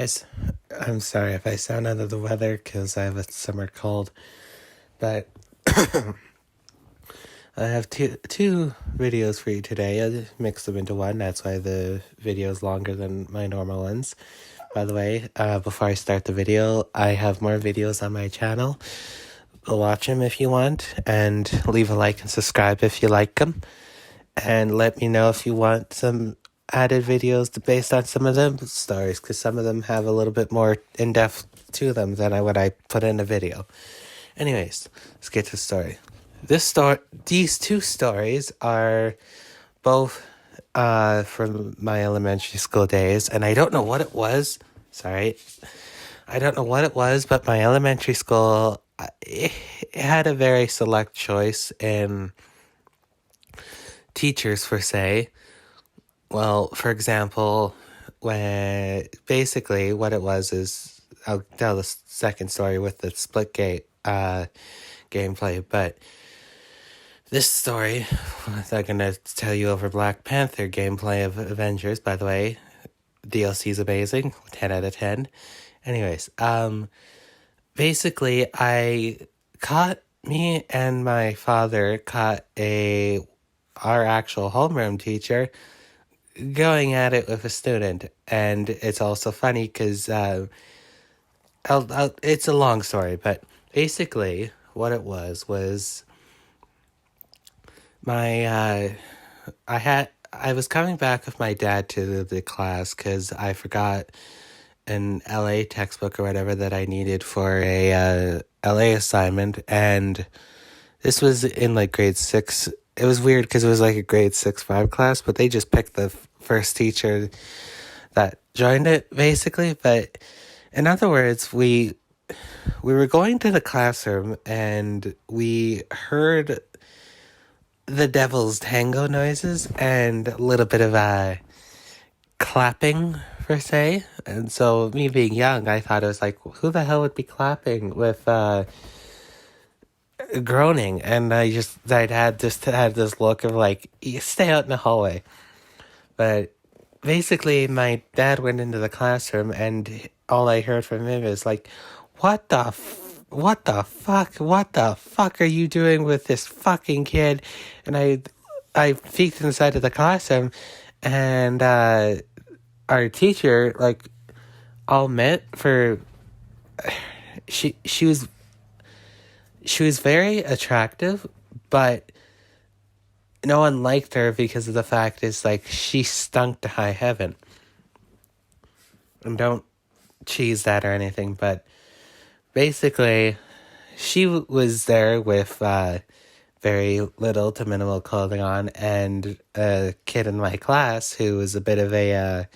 guys. I'm sorry if I sound under the weather because I have a summer cold, but I have two videos for you today. I mixed them into one. That's why the video is longer than my normal ones. By the way, before I start the video, I have more videos on my channel. Go watch them if you want, and leave a like and subscribe if you like them. And let me know if you want some added videos based on some of them stories, because some of them have a little bit more in-depth to them than what I put in a video. Anyways, let's get to the story. These two stories are both from my elementary school days, and I don't know what it was. Sorry. I don't know what it was, but my elementary school, it had a very select choice in teachers, per se. Well, for example, when basically what it was is, I'll tell the second story with the split gate gameplay, but this story, I'm going to tell you over Black Panther gameplay of Avengers. By the way, DLC is amazing, 10 out of 10. Anyways, basically me and my father caught our actual homeroom teacher going at it with a student. And it's also funny because it's a long story, but basically what it was I was coming back with my dad to the class because I forgot an LA textbook or whatever that I needed for a LA assignment, and this was in like grade 6. It was weird because it was like a grade 6-5 class, but they just picked the first teacher that joined it, basically. But in other words, we were going to the classroom and we heard the devil's tango noises and a little bit of clapping, per se. And so me being young, I thought it was like, who the hell would be clapping with groaning? And I'd had this look of like, you stay out in the hallway. But basically my dad went into the classroom and all I heard from him is like, what the fuck are you doing with this fucking kid? And I peeked inside of the classroom, and our teacher, like, all met for, she was very attractive, but no one liked her because of the fact is, like, she stunk to high heaven. And don't cheese that or anything, but basically, she was there with very little to minimal clothing on, and a kid in my class who was a bit of a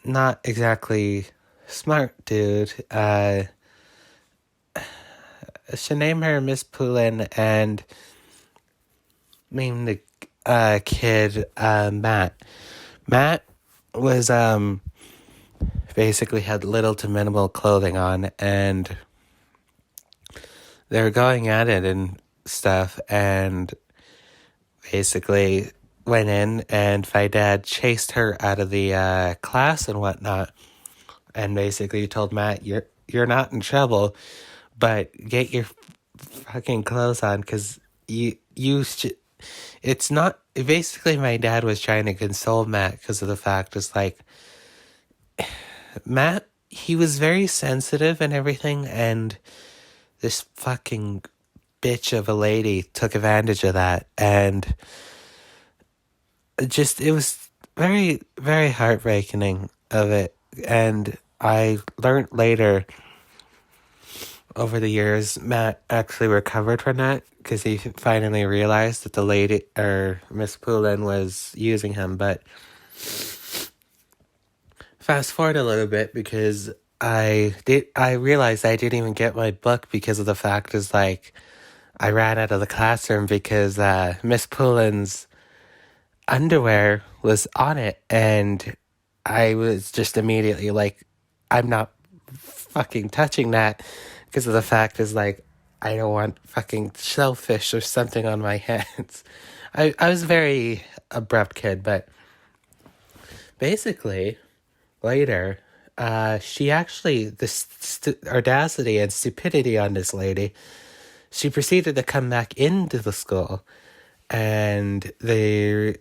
not exactly smart dude. Should name her Miss Poulin, and name the kid Matt. Matt was basically had little to minimal clothing on, and they were going at it and stuff, and basically went in, and my dad chased her out of the class and whatnot, and basically told Matt, you're not in trouble, but get your fucking clothes on, because it's not, basically my dad was trying to console Matt because of the fact is like, Matt, he was very sensitive and everything, and this fucking bitch of a lady took advantage of that, and it was very, very heartbreaking of it. And I learned later, over the years, Matt actually recovered from that because he finally realized that the lady, or Miss Poulin, was using him. But fast forward a little bit, because I realized I didn't even get my book because of the fact is like, I ran out of the classroom because Miss Poulin's underwear was on it, and I was just immediately like, I'm not fucking touching that, because of the fact is like, I don't want fucking shellfish or something on my hands. I was a very abrupt kid, but basically later she actually, the audacity and stupidity on this lady, she proceeded to come back into the school, and the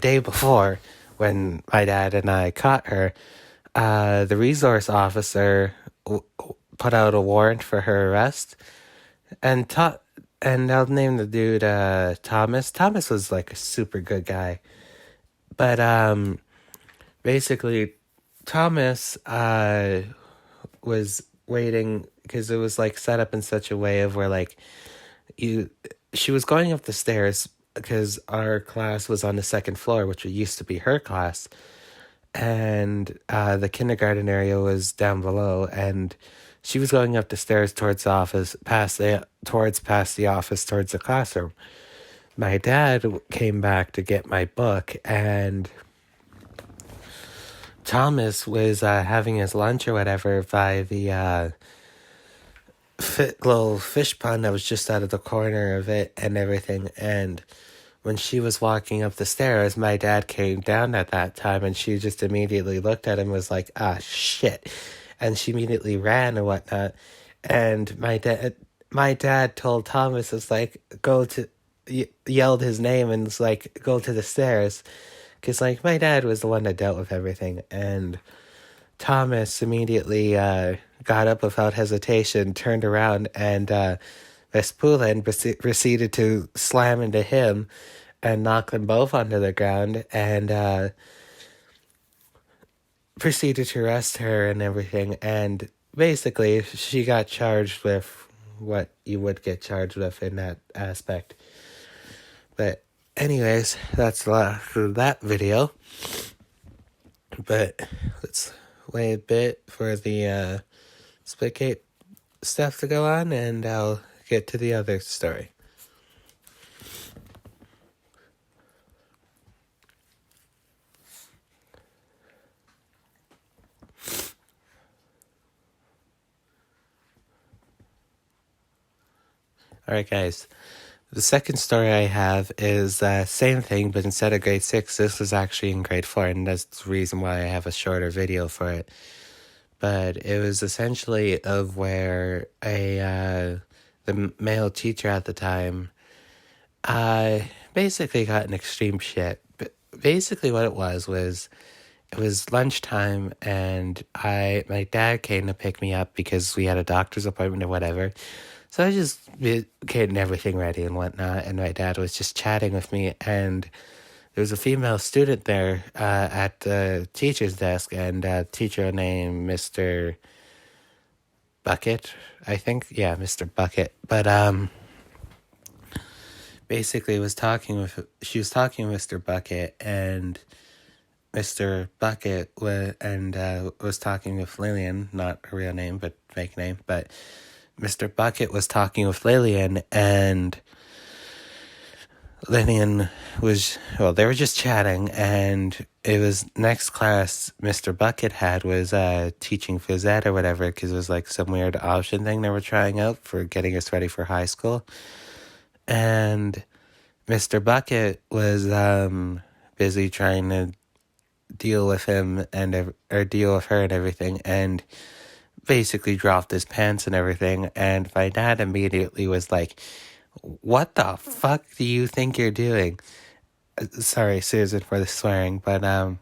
day before, when my dad and I caught her, the resource officer put out a warrant for her arrest, and I'll name the dude Thomas. Thomas was like a super good guy, but basically, Thomas was waiting because it was like set up in such a way of where like you she was going up the stairs because our class was on the second floor, which used to be her class, and the kindergarten area was down below, and she was going up the stairs towards the office, past the office, towards the classroom. My dad came back to get my book, and Thomas was having his lunch or whatever by the little fish pond that was just out of the corner of it and everything. And when she was walking up the stairs, my dad came down at that time, and she just immediately looked at him and was like, ah, shit. And she immediately ran and whatnot. And my dad told Thomas, was like, yelled his name and was like, go to the stairs. Because, like, my dad was the one that dealt with everything. And Thomas immediately got up without hesitation, turned around, and Vespulin proceeded to slam into him and knock them both onto the ground, and proceeded to arrest her and everything. And basically, she got charged with what you would get charged with in that aspect. But anyways, that's the last of that video. But let's wait a bit for the Splitgate stuff to go on, and I'll get to the other story. Alright, guys. The second story I have is same thing, but instead of grade 6, this was actually in grade 4, and that's the reason why I have a shorter video for it. But it was essentially of where the male teacher at the time basically got in extreme shit. But basically what it was it was lunchtime, and my dad came to pick me up because we had a doctor's appointment or whatever. So I just getting everything ready and whatnot, and my dad was just chatting with me, and there was a female student there at the teacher's desk, and a teacher named Mr. Bucket, I think. Yeah, Mr. Bucket. But basically she was talking with Mr. Bucket, and Mr. Bucket was talking with Lillian, not her real name, but fake name, but Mr. Bucket was talking with Lillian, and Lillian they were just chatting, and it was next class Mr. Bucket had was teaching phys ed or whatever, because it was like some weird option thing they were trying out for getting us ready for high school. And Mr. Bucket was busy trying to deal with him or deal with her and everything, and basically dropped his pants and everything. And my dad immediately was like, what the fuck do you think you're doing? Sorry, Susan, for the swearing, but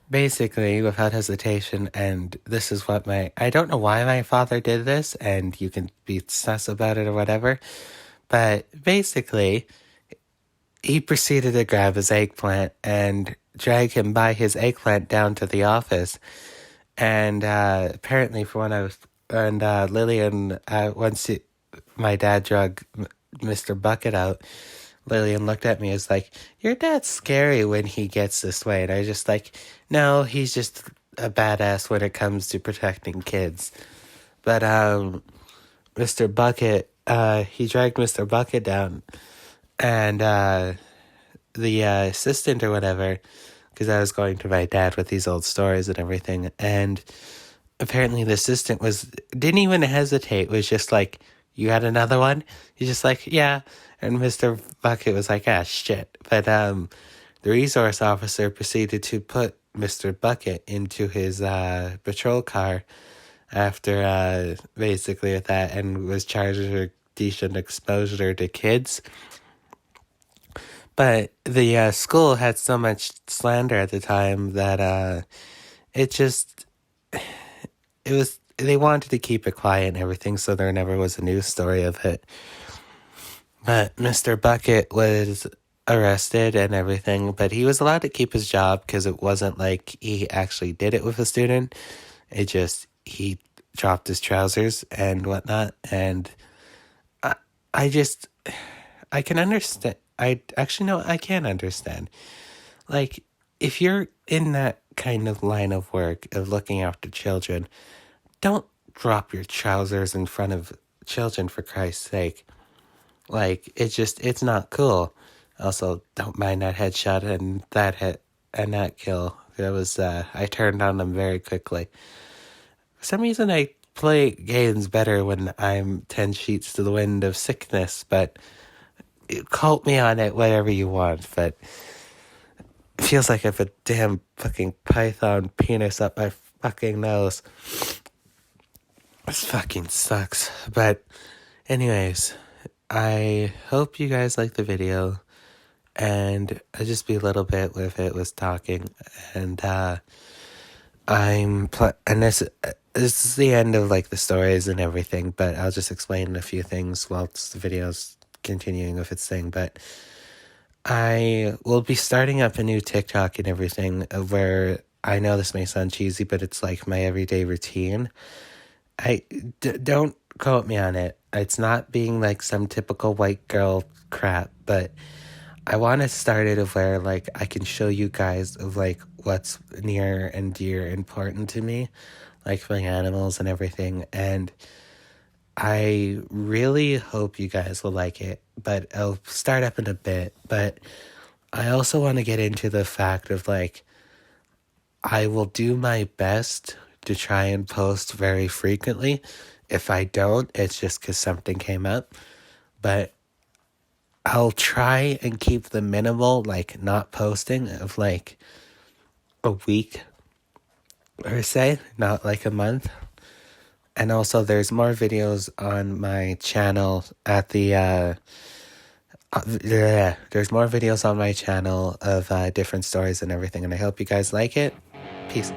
basically, without hesitation, and this is what I don't know why my father did this, and you can be sus about it or whatever, but basically, he proceeded to grab his eggplant and drag him by his eggplant down to the office. And apparently, Lillian, once my dad drug Mr. Bucket out, Lillian looked at me as like, your dad's scary when he gets this way. And I was just like, no, he's just a badass when it comes to protecting kids. But Mr. Bucket, he dragged Mr. Bucket down, and the assistant or whatever, because I was going to my dad with these old stories and everything, and apparently the assistant didn't even hesitate, was just like, you had another one? He's just like, yeah. And Mr. Bucket was like, ah, shit. But the resource officer proceeded to put Mr. Bucket into his patrol car after basically with that, and was charged with decent exposure to kids. But the school had so much slander at the time that it just, it was, they wanted to keep it quiet and everything, so there never was a news story of it. But Mr. Bucket was arrested and everything, but he was allowed to keep his job because it wasn't like he actually did it with a student. It just, he dropped his trousers and whatnot, and I just, I can understand. I actually no, I can understand. Like, if you're in that kind of line of work of looking after children, don't drop your trousers in front of children, for Christ's sake. Like, it's not cool. Also, don't mind that headshot and that hit and that kill. That was, I turned on them very quickly. For some reason, I play games better when I'm 10 sheets to the wind of sickness, but quote me on it, whatever you want, but it feels like I have a damn fucking python penis up my fucking nose. This fucking sucks. But anyways, I hope you guys like the video, and I'll just be a little bit with it, was talking, and and this is the end of like the stories and everything, but I'll just explain a few things whilst the video's continuing with its thing. But I will be starting up a new TikTok and everything where, I know this may sound cheesy, but it's like my everyday routine. Don't quote me on it. It's not being like some typical white girl crap, but I want to start it of where like I can show you guys of like what's near and dear important to me, like my animals and everything. And I really hope you guys will like it, but I'll start up in a bit. But I also want to get into the fact of like, I will do my best to try and post very frequently. If I don't, it's just because something came up. But I'll try and keep the minimal, like not posting of like a week or say, not like a month. And also there's more videos on my channel at the, there's more videos on my channel of different stories and everything. And I hope you guys like it. Peace.